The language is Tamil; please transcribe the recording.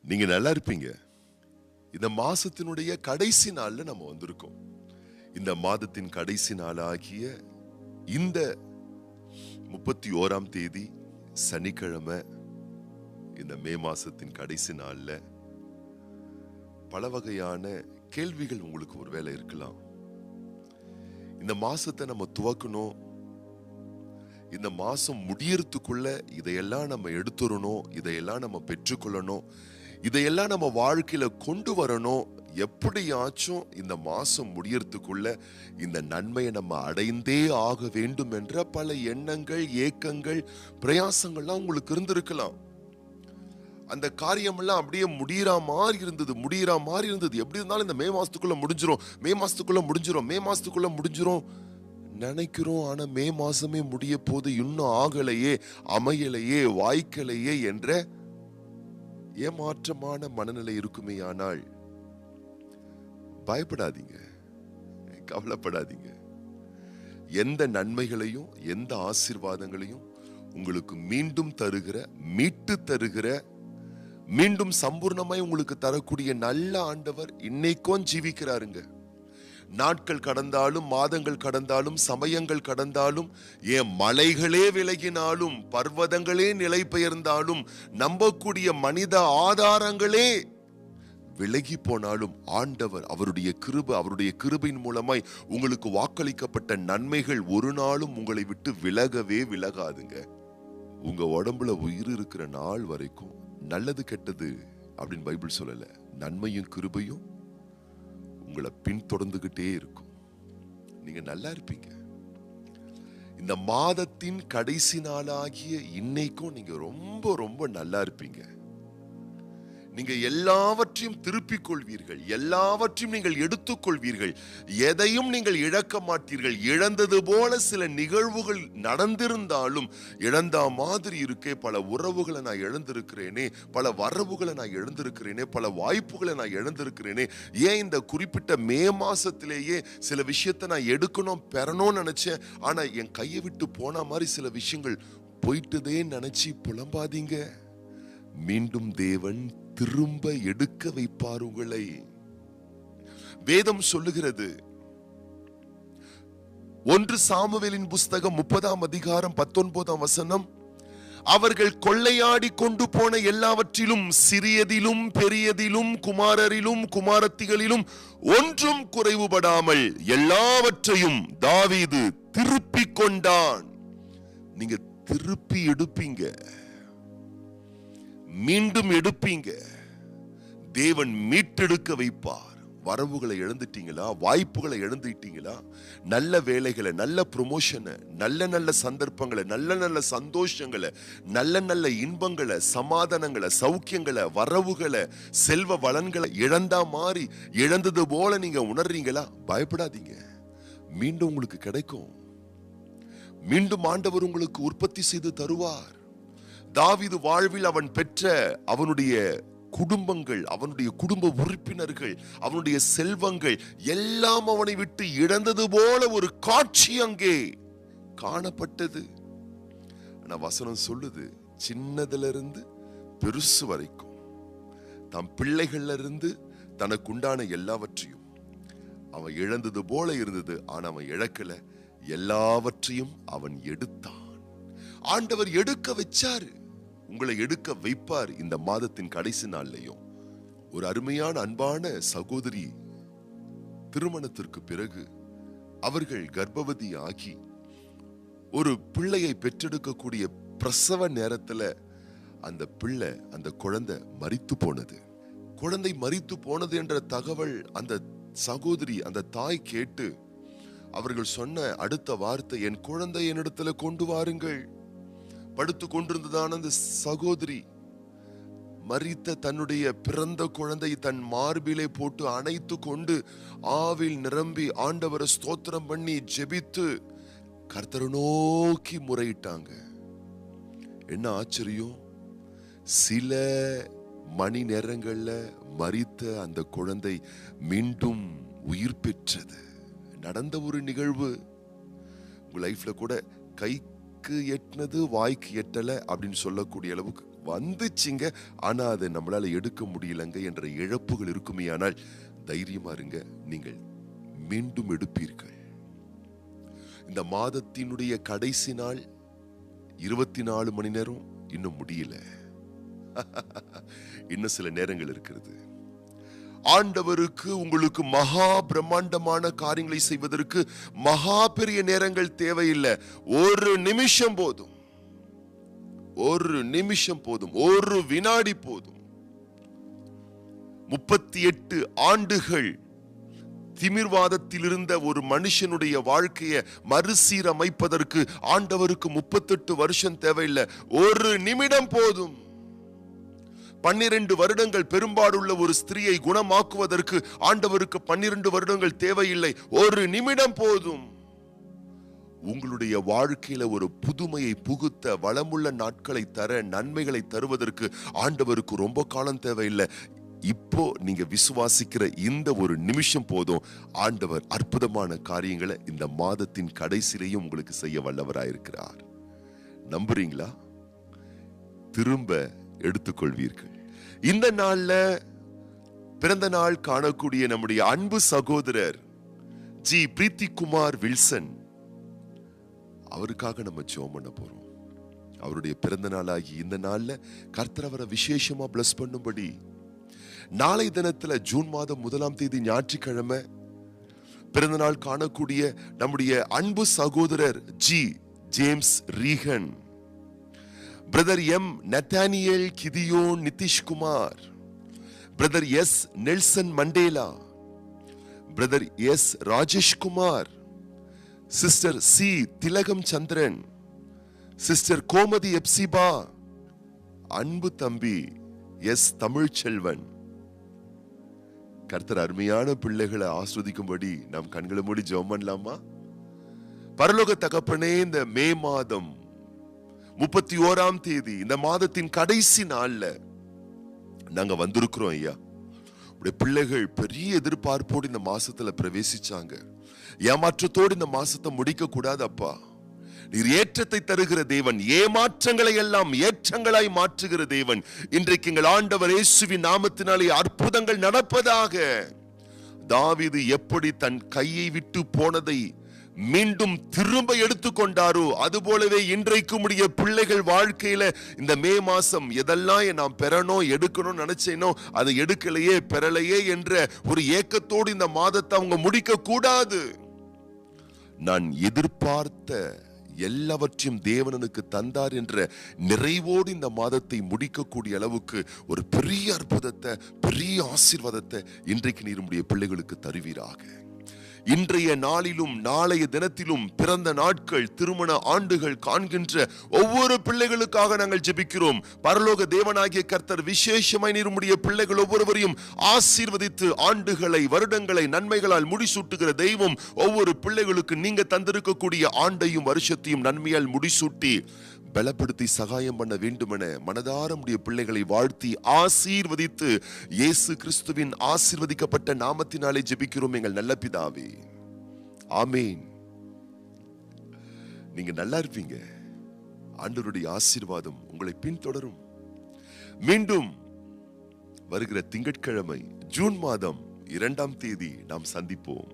நீங்க நல்லா இருப்பீங்க. இந்த மாசத்தினுடைய கடைசி நாள்ல நம்ம வந்திருக்கோம். இந்த மாதத்தின் கடைசி நாளாகிய இந்த 31ஆம் தேதி சனிக்கிழமை, இந்த மே மாசத்தின் கடைசி நாள்ல பல வகையான கேள்விகள் உங்களுக்கு ஒருவேளை இருக்கலாம். இந்த மாசத்தை நம்ம துவக்கணும், இந்த மாசம் முடியறதுக்குள்ள இதையெல்லாம் நம்ம எடுத்துறணும், இதையெல்லாம் நம்ம பெற்றுக்கொள்ளணும், இதையெல்லாம் நம்ம வாழ்க்கையில கொண்டு வரணும். எப்படியாச்சும் இந்த மாசம் முடியறதுக்குள்ள இந்த நன்மையை நம்ம அடைந்தே ஆக வேண்டும் என்ற பல எண்ணங்கள், ஏக்கங்கள், பிரயாசங்கள்லாம் உங்களுக்கு இருந்திருக்கலாம். அந்த காரியம் எல்லாம் அப்படியே முடியற மாதிரி இருந்தது. எப்படி இருந்தாலும் இந்த மே மாசத்துக்குள்ள முடிஞ்சிரும் நினைக்கிறோம். ஆனா மே மாசமே முடிய போது, இன்னும் ஆகலையே, அமையலையே, வாய்க்கலையே என்ற ஏமாற்றமான மனநிலை இருக்குமே. ஆனால் பயப்படாதீங்க, கவலைப்படாதீங்க. எந்த நன்மைகளையும் எந்த ஆசீர்வாதங்களையும் உங்களுக்கு மீண்டும் தருகிற, மீட்டு தருகிற, மீண்டும் சம்பூர்ணமாய் உங்களுக்கு தரக்கூடிய நல்ல ஆண்டவர் இன்னைக்கும் ஜீவிக்கிறாருங்க. நாட்கள் கடந்தாலும், மாதங்கள் கடந்தாலும், சமயங்கள் கடந்தாலும், ஏன் மலைகளே விலகினாலும், பர்வதங்களே நிலை பெயர்ந்தாலும், நம்பக்கூடிய மனித ஆதாரங்களே விலகி போனாலும், ஆண்டவர் அவருடைய கிருபையின் மூலமாய் உங்களுக்கு வாக்களிக்கப்பட்ட நன்மைகள் ஒரு நாளும் உங்களை விட்டு விலகவே விலகாதுங்க. உங்க உடம்புல உயிர் இருக்கிற நாள் வரைக்கும் நல்லது கெட்டது அப்படின்னு பைபிள் சொல்லல, நன்மையும் கிருபையும் உங்களை பின்தொடர்ந்துகிட்டே இருக்கும். நீங்க நல்லா இருப்பீங்க. இந்த மாதத்தின் கடைசி நாளாகிய இன்னைக்கும் நீங்க ரொம்ப ரொம்ப நல்லா இருப்பீங்க. நீங்க எல்லாவற்றையும் திருப்பிக் கொள்வீர்கள், எல்லாவற்றையும் நீங்கள் எடுத்துக்கொள்வீர்கள், எதையும் நீங்கள் இழக்க மாட்டீர்கள். இழந்தது போல சில நிகழ்வுகள் நடந்திருந்தாலும், இழந்த மாதிரி இருக்கே, பல உறவுகளை நான் இழந்திருக்கிறேனே, பல வரவுகளை நான் இழந்திருக்கிறேனே, பல வாய்ப்புகளை நான் இழந்திருக்கிறேனே, ஏன் இந்த குறிப்பிட்ட மே மாசத்திலேயே சில விஷயத்தை நான் எடுக்கணும், பெறணும்னு நினைச்சேன், ஆனா என் கையை விட்டு போன மாதிரி சில விஷயங்கள் போயிட்டுதே நினைச்சு புலம்பாதீங்க. மீண்டும் தேவன் திரும்ப எடுக்க வைப்பார் உங்களை. வேதம் சொல்லுகிறது, 1 சாமுவேலின் புஸ்தகம் 30ஆம் அதிகாரம் 19ஆம் வசனம், அவர்கள் கொள்ளையாடி கொண்டு போன எல்லாவற்றிலும், சிறியதிலும் பெரியதிலும், குமாரரிலும் குமாரத்திகளிலும் ஒன்றும் குறைவுபடாமல் எல்லாவற்றையும் தாவீது திருப்பிக் கொண்டான். நீங்க திருப்பி எடுப்பீங்க, மீண்டும் எடுப்பீங்க. தேவன் மீட்டெடுக்க வைப்பார். வரவுகளை இழந்துட்டீங்களா? வாய்ப்புகளை இழந்துட்டீங்களா? நல்ல வேலைகளை, நல்ல ப்ரொமோஷனை, நல்ல நல்ல சந்தர்ப்பங்களை, நல்ல நல்ல சந்தோஷங்களை, நல்ல நல்ல இன்பங்களை, சமாதானங்களை, சௌக்கியங்களை, வரவுகளை, செல்வ வளன்களை இழந்தா மாதிரி இழந்தது போல நீங்க உணர்றீங்களா? பயப்படாதீங்க, மீண்டும் உங்களுக்கு கிடைக்கும். மீண்டும் ஆண்டவர் உங்களுக்கு உற்பத்தி செய்து தருவார். தாவீது வாழ்வில் அவன் பெற்ற அவனுடைய குடும்பங்கள், அவனுடைய குடும்ப உறுப்பினர்கள், அவனுடைய செல்வங்கள் எல்லாம் அவனை விட்டு இழந்தது போல ஒரு காட்சி அங்கே காணப்பட்டது. ஆனா வசனம் சொல்லுது, சின்னதுல இருந்து பெருசு வரைக்கும் தம் பிள்ளைகள்ல இருந்து தனக்கு உண்டான எல்லாவற்றையும் அவன் இழந்தது போல இருந்தது. ஆனா அவன் இழக்கல, எல்லாவற்றையும் அவன் எடுத்தான். ஆண்டவர் எடுக்க வச்சாரு, உங்களை எடுக்க வைப்பார். இந்த மாதத்தின் கடைசி நாள்லையும் ஒரு அருமையான அன்பான சகோதரி திருமணத்திற்கு பிறகு அவர்கள் கர்ப்பவதி ஆகி ஒரு பிள்ளையை பெற்றெடுக்கக்கூடிய பிரசவ நேரத்துல அந்த பிள்ளை, அந்த குழந்தை மரித்து போனது. குழந்தை மரித்து போனது என்ற தகவல் அந்த சகோதரி, அந்த தாய் கேட்டு அவர்கள் சொன்ன அடுத்த வார்த்தை, என் குழந்தை என்னிடத்துல கொண்டு வாருங்கள். படுத்து கொண்டிருந்ததான அந்த சகோதரி மரித்த தன்னுடைய பிறந்த குழந்தை தன் மார்பிலே போட்டு அணைத்து கொண்டு ஆவில் நிரம்பி ஆண்டவரை ஸ்தோத்திரம் பண்ணி ஜெபித்து கர்த்தரை நோக்கி முறையிட்டாங்க. என்ன ஆச்சரியம்! சில மணி நேரங்கள்ல மரித்த அந்த குழந்தை மீண்டும் உயிர் பெற்றது. நடந்த ஒரு நிகழ்வு. உங்க லைஃப்ல கூட கைக்கு எட்டினது வாய்க்கு எட்டல அப்படின்னு சொல்லக்கூடிய அளவுக்கு வந்துச்சுங்க, ஆனா அதை நம்மளால எடுக்க முடியலங்க என்ற இழப்புகள் இருக்குமே, ஆனால் தைரியமா இருங்க, நீங்கள் மீண்டும் எடுப்பீர்கள். இந்த மாதத்தினுடைய கடைசி நாள் 24 மணி நேரம் இன்னும் முடியல. இன்னும் சில நேரங்கள் இருக்கிறது. ஆண்டவருக்கு உங்களுக்கு மகா பிரம்மாண்டமான காரியங்களை செய்வதற்கு மகா பெரிய நேரங்கள் தேவையில்லை. ஒரு நிமிஷம் போதும், ஒரு நிமிஷம் போதும், ஒரு வினாடி போதும். 38 ஆண்டுகள் திமிர்வாதத்தில் இருந்த ஒரு மனுஷனுடைய வாழ்க்கையை மறுசீரமைப்பதற்கு ஆண்டவருக்கு 38 வருஷம் தேவையில்லை, ஒரு நிமிடம் போதும். 12 வருடங்கள் பெரும்பாடுள்ள ஒரு ஸ்திரியை குணமாக்குவதற்கு ஆண்டவருக்கு 12 வருடங்கள் தேவையில்லை, ஒரு நிமிடம் போதும். உங்களுடைய வாழ்க்கையில ஒரு புதுமையை புகுத்த, வளமுள்ள நாட்களை தர, நன்மைகளை தருவதற்கு ஆண்டவருக்கு ரொம்ப காலம் தேவையில்லை. இப்போ நீங்க விசுவாசிக்கிற இந்த ஒரு நிமிஷம் போதும். ஆண்டவர் அற்புதமான காரியங்களை இந்த மாதத்தின் கடைசியிலையும் உங்களுக்கு செய்ய வல்லவராயிருக்கிறார். நம்புறீங்களா? திரும்ப எடுத்துக்கொள்வீர்கள். இந்த நாள்ல பிறந்த நாள் காணக்கூடிய நம்முடைய அன்பு சகோதரர் ஜி பிரீத்தி குமார் வில்சன், அவருக்காக நம்ம ஜெபம் பண்ண போறோம். அவருடைய பிறந்த நாளாகி இந்த நாள்ல கர்த்தர் அவரை விசேஷமா பிளஸ் பண்ணும்படி, நாளை தினத்துல ஜூன் மாதம் 1ஆம் தேதி ஞாயிற்றுக்கிழமை பிறந்த நாள் காணக்கூடிய நம்முடைய அன்பு சகோதரர் G James Reagan, brother M Nathaniel Gideon Nitishkumar, brother S Nelson Mandela, brother S Rajeshkumar, sister C Thilagam Chandran, sister Gomathi Hepzibah, அன்பு தம்பி எஸ் தமிழ்ச்செல்வன். கர்த்தர் அருமையான பிள்ளைகளை ஆஸ்வதிக்கும்படி நாம் கண்களை மூடி ஜெபம் பண்ணலாமா? பரலோக தகப்பனே, இந்த மே மாதம் 31ஆம் தேதி, இந்த மாதத்தின் கடைசி நாள்ல நாங்க வந்திருக்கிறோம் ஐயா. உடைய பிள்ளைகள் பெரிய எதிர்பார்ப்போடு இந்த மாசத்துல பிரவேசிச்சாங்க. ஏமாற்றத்தோடு இந்த மாசத்தை முடிக்க கூடாது அப்பா. நீர் ஏற்றத்தை தருகிற தேவன், ஏமாற்றங்களை எல்லாம் ஏற்றங்களாய் மாற்றுகிற தேவன். இன்றைக்கு எங்கள் ஆண்டவர் இயேசுவின் நாமத்தினாலே அற்புதங்கள் நடப்பதாக. தாவீது எப்படி தன் கையை விட்டு போனதை மீண்டும் திரும்ப எடுத்துக்கொண்டாரோ, அதுபோலவே இன்றைக்கு உடைய பிள்ளைகள் வாழ்க்கையில இந்த மே மாசம் எதெல்லாம் நாம் பெறணும், எடுக்கணும் நினைச்சேனோ அதை எடுக்கலையே, பெறலையே என்ற ஒரு ஏக்கத்தோடு இந்த மாதத்தை அவங்க முடிக்க கூடாது. நான் எதிர்பார்த்த எல்லாவற்றையும் தேவனுக்கு தந்தார் என்ற நிறைவோடு இந்த மாதத்தை முடிக்கக்கூடிய அளவுக்கு ஒரு பெரிய அற்புதத்தை, பெரிய ஆசீர்வாதத்தை இன்றைக்கு நீர் உம்முடைய பிள்ளைகளுக்கு தருவீராக. இன்றைய நாளிலும் நாளைய தினத்திலும் பிறந்த நாட்கள், திருமண ஆண்டுகள் காண்கின்ற ஒவ்வொரு பிள்ளைகளுக்காக நாங்கள் ஜெபிக்கிறோம். பரலோக தேவனாகிய கர்த்தர் விசேஷமாய் நீர் உம்முடைய பிள்ளைகள் ஒவ்வொருவரையும் ஆசீர்வதித்து ஆண்டுகளை, வருடங்களை நன்மைகளால் முடிசூட்டுகிற தெய்வம். ஒவ்வொரு பிள்ளைகளுக்கு நீங்க தந்திருக்கக்கூடிய ஆண்டையும் வருஷத்தையும் நன்மையால் முடிசூட்டி பலப்படுத்தி சகாயம் பண்ண வேண்டுமென மனதார உம்முடைய பிள்ளைகளை வாழ்த்தி ஆசீர்வதித்து இயேசு கிறிஸ்துவின் ஆசீர்வதிக்கப்பட்ட நாமத்தினாலே ஜெபிக்கிறோம் எங்கள் நல்ல பிதாவே, ஆமேன். நீங்க நல்லா இருப்பீங்க. ஆண்டவருடைய ஆசீர்வாதம் உங்களை பின்தொடரும். மீண்டும் வருகிற திங்கட்கிழமை ஜூன் மாதம் 2ஆம் தேதி நாம் சந்திப்போம்.